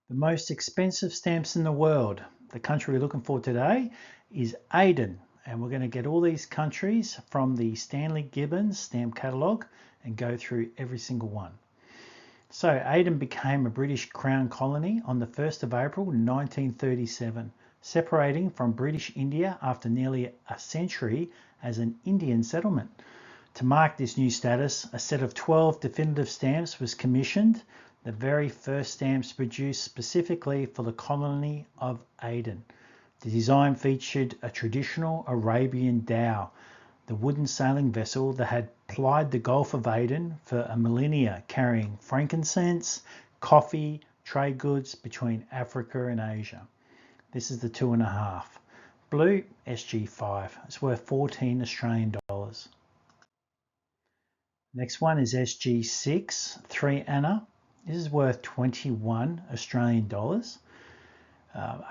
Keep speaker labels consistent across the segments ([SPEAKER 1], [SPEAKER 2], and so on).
[SPEAKER 1] The most expensive stamps in the world. The country we're looking for today is Aden, and we're going to get all these countries from the Stanley Gibbons stamp catalogue and go through every single one. So Aden became a British Crown colony on the 1st of April 1937, separating from British India after nearly a century as an Indian settlement. To mark this new status, a set of 12 definitive stamps was commissioned, the very first stamps produced specifically for the colony of Aden. The design featured a traditional Arabian dhow, the wooden sailing vessel that had plied the Gulf of Aden for a millennia, carrying frankincense, coffee, trade goods between Africa and Asia. This is the 2.5. Blue, SG5. It's worth 14 Australian dollars. Next one is SG6, 3 Anna. This is worth 21 Australian dollars.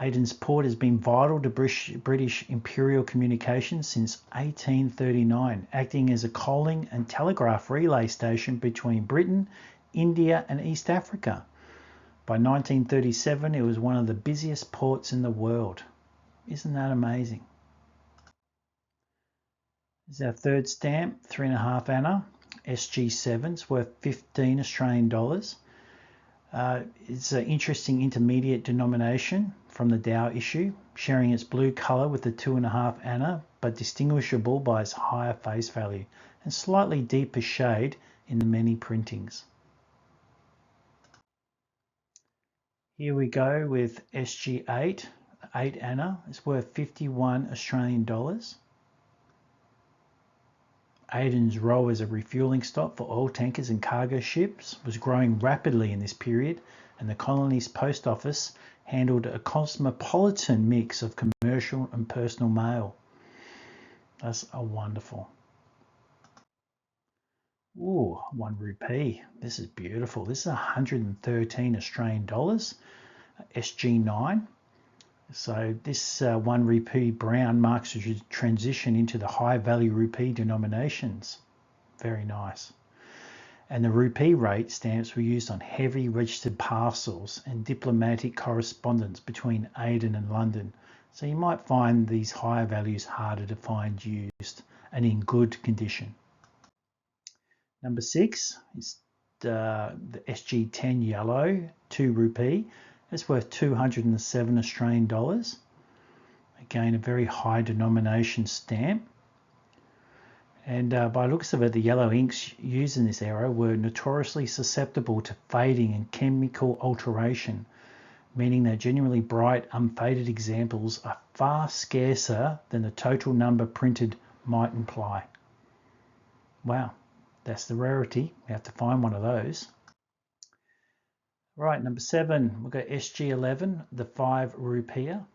[SPEAKER 1] Aden's port has been vital to British Imperial communications since 1839, acting as a coaling and telegraph relay station between Britain, India and East Africa. By 1937, it was one of the busiest ports in the world. Isn't that amazing? This is our third stamp, 3.5 Anna, SG7, it's worth 15 Australian dollars. It's an interesting intermediate denomination from the Dow issue, sharing its blue colour with the 2.5 Anna, but distinguishable by its higher face value and slightly deeper shade in the many printings. Here we go with SG8, 8 Anna. It's worth 51 Australian dollars. Aden's role as a refueling stop for oil tankers and cargo ships was growing rapidly in this period, and the colony's post office handled a cosmopolitan mix of commercial and personal mail. That's a wonderful. Ooh, 1 rupee. This is beautiful. This is 113 Australian dollars, SG9. So this 1 rupee brown marks a transition into the high value rupee denominations. Very nice. And the rupee rate stamps were used on heavy registered parcels and diplomatic correspondence between Aden and London. So you might find these higher values harder to find used and in good condition. Number 6 is the SG10 yellow, 2 rupee. It's worth 207 Australian dollars. Again, a very high denomination stamp. And by looks of it, the yellow inks used in this era were notoriously susceptible to fading and chemical alteration, meaning that genuinely bright, unfaded examples are far scarcer than the total number printed might imply. Wow, that's the rarity. We have to find one of those. Right, number 7, we've got SG11, the 5 rupiah.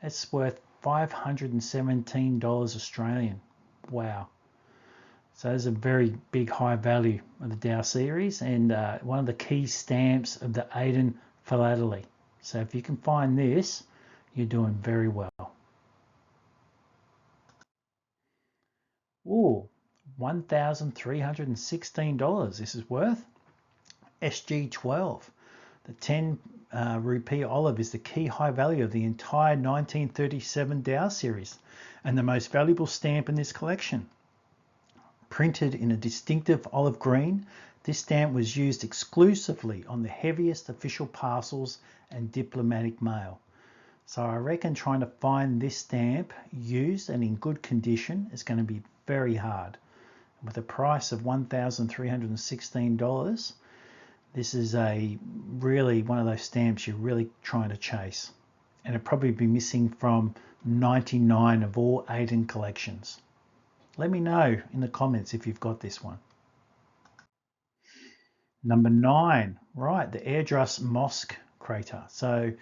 [SPEAKER 1] It's worth $517 Australian. Wow. So there's a very big high value of the Dow series and one of the key stamps of the Aden philately. So if you can find this, you're doing very well. Ooh, $1,316 this is worth. SG12. The 10 rupee olive is the key high value of the entire 1937 Dow series and the most valuable stamp in this collection. Printed in a distinctive olive green, this stamp was used exclusively on the heaviest official parcels and diplomatic mail. So I reckon trying to find this stamp used and in good condition is going to be very hard. With a price of $1,316, this is really one of those stamps you're really trying to chase. And it'll probably be missing from 99 of all Aden collections. Let me know in the comments if you've got this one. Number 9, right, the Airdress Mosque crater. So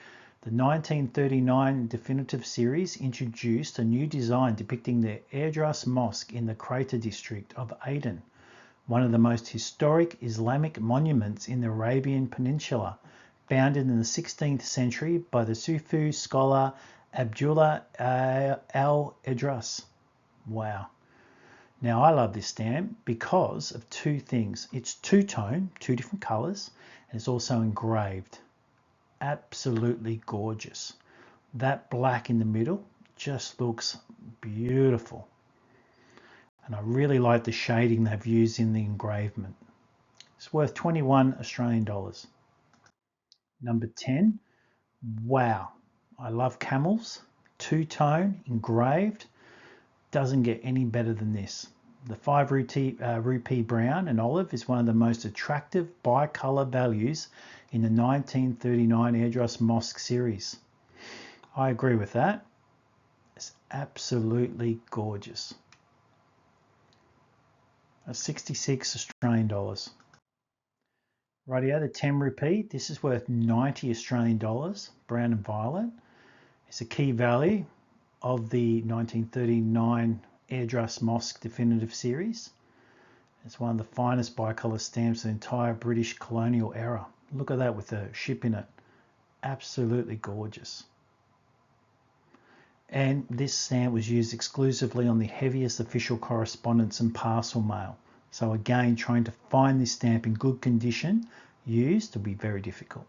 [SPEAKER 1] the 1939 definitive series introduced a new design depicting the Airdress Mosque in the crater district of Aden, one of the most historic Islamic monuments in the Arabian Peninsula, founded in the 16th century by the Sufi scholar Abdullah al-Idris. Wow. Now I love this stamp because of 2 things. It's two-tone, 2 different colours, and it's also engraved. Absolutely gorgeous. That black in the middle just looks beautiful. And I really like the shading they've used in the engravement. It's worth 21 Australian dollars. Number 10. Wow. I love camels. Two-tone, engraved. Doesn't get any better than this. The 5 rupee brown and olive is one of the most attractive bi-colour values in the 1939 Airdros Mosque series. I agree with that. It's absolutely gorgeous. 66 Australian dollars. Rightio, the 10 rupee. This is worth 90 Australian dollars. Brown and violet. It's a key value of the 1939 Airdros Mosque Definitive Series. It's one of the finest bicolour stamps of the entire British colonial era. Look at that with the ship in it. Absolutely gorgeous. And this stamp was used exclusively on the heaviest official correspondence and parcel mail. So again, trying to find this stamp in good condition used will be very difficult.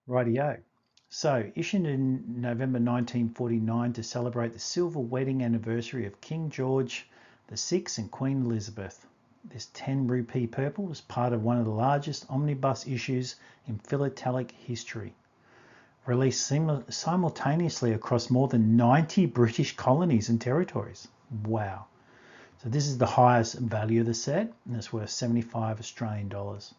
[SPEAKER 1] Rightio. So, issued in November 1949 to celebrate the silver wedding anniversary of King George VI and Queen Elizabeth. This 10 rupee purple was part of one of the largest omnibus issues in philatelic history. Released simultaneously across more than 90 British colonies and territories. Wow. So this is the highest value of the set, and it's worth 75 Australian dollars.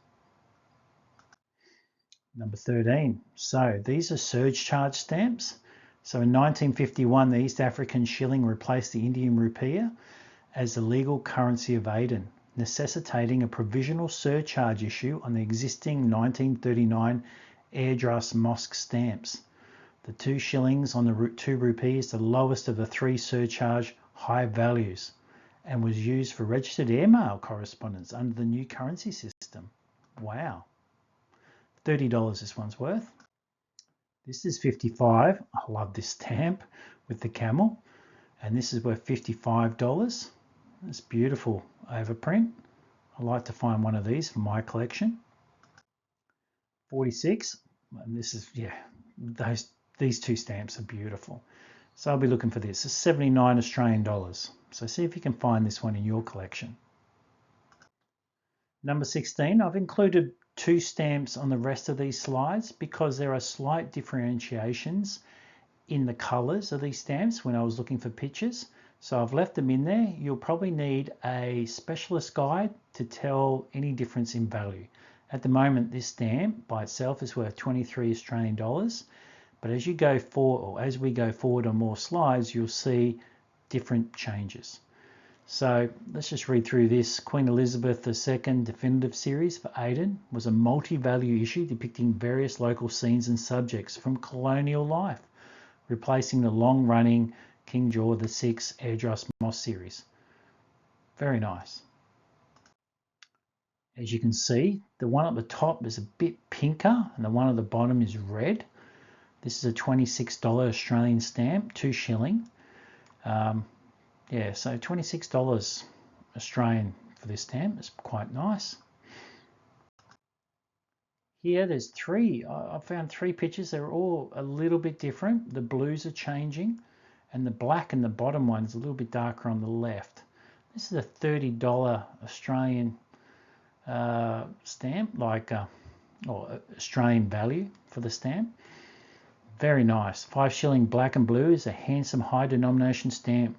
[SPEAKER 1] Number 13. So these are surge charge stamps. So in 1951, the East African shilling replaced the Indian rupiah as the legal currency of Aden, necessitating a provisional surcharge issue on the existing 1939 Airdros Mosque stamps. The 2 shillings on the 2 rupee is the lowest of the 3 surcharge high values and was used for registered airmail correspondence under the new currency system. Wow. $30 this one's worth. This is 55. I love this stamp with the camel. And this is worth $55. It's beautiful overprint. I like to find one of these for my collection. 46. And this is, yeah, these 2 stamps are beautiful. So I'll be looking for this. It's 79 Australian dollars. So see if you can find this one in your collection. Number 16, I've included 2 stamps on the rest of these slides because there are slight differentiations in the colours of these stamps when I was looking for pictures. So I've left them in there. You'll probably need a specialist guide to tell any difference in value. At the moment, this stamp by itself is worth 23 Australian dollars. But as you go forward, or as we go forward on more slides, you'll see different changes. So let's just read through this. Queen Elizabeth II Definitive Series for Aden was a multi-value issue depicting various local scenes and subjects from colonial life, replacing the long-running King George VI Airdros Mosque series. Very nice. As you can see, the one at the top is a bit pinker and the one at the bottom is red. This is a $26 Australian stamp, 2 shilling. Yeah, so $26 Australian for this stamp. It's quite nice. Here there's 3. I found 3 pictures. They're all a little bit different. The blues are changing and the black in the bottom one is a little bit darker on the left. This is a $30 Australian stamp, or Australian value for the stamp. Very nice. 5 shilling black and blue is a handsome high denomination stamp.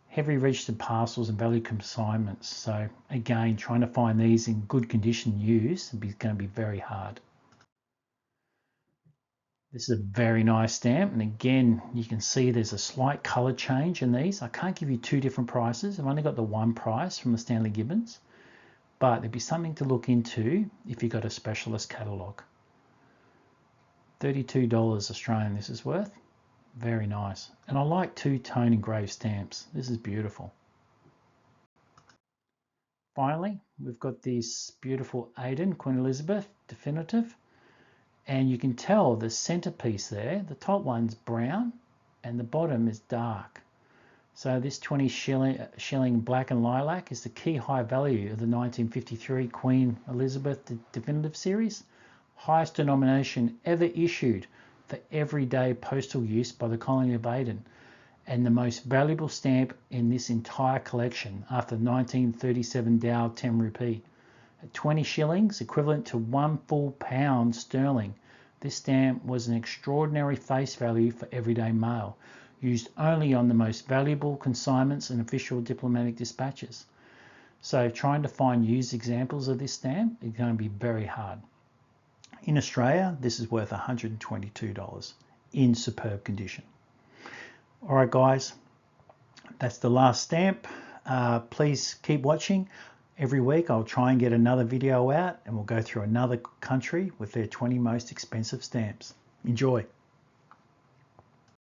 [SPEAKER 1] Heavy registered parcels and value consignments. So again, trying to find these in good condition use is going to be very hard. This is a very nice stamp, and again, you can see there's a slight colour change in these. I can't give you 2 different prices. I've only got the 1 price from the Stanley Gibbons, but there'd be something to look into if you got a specialist catalogue. $32 Australian this is worth. Very nice. And I like 2-tone engraved stamps. This is beautiful. Finally, we've got this beautiful Aden Queen Elizabeth definitive. And you can tell the centerpiece there, the top one's brown and the bottom is dark. So this 20 shilling black and lilac is the key high value of the 1953 Queen Elizabeth definitive series. highest denomination ever issued for everyday postal use by the colony of Aden, and the most valuable stamp in this entire collection after the 1937 Dow 10 rupee. At 20 shillings, equivalent to £1 full pound sterling, this stamp was an extraordinary face value for everyday mail, used only on the most valuable consignments and official diplomatic dispatches. So trying to find used examples of this stamp is going to be very hard. In Australia, this is worth $122 in superb condition. All right, guys, that's the last stamp. Please keep watching. Every week I'll try and get another video out and we'll go through another country with their 20 most expensive stamps. Enjoy.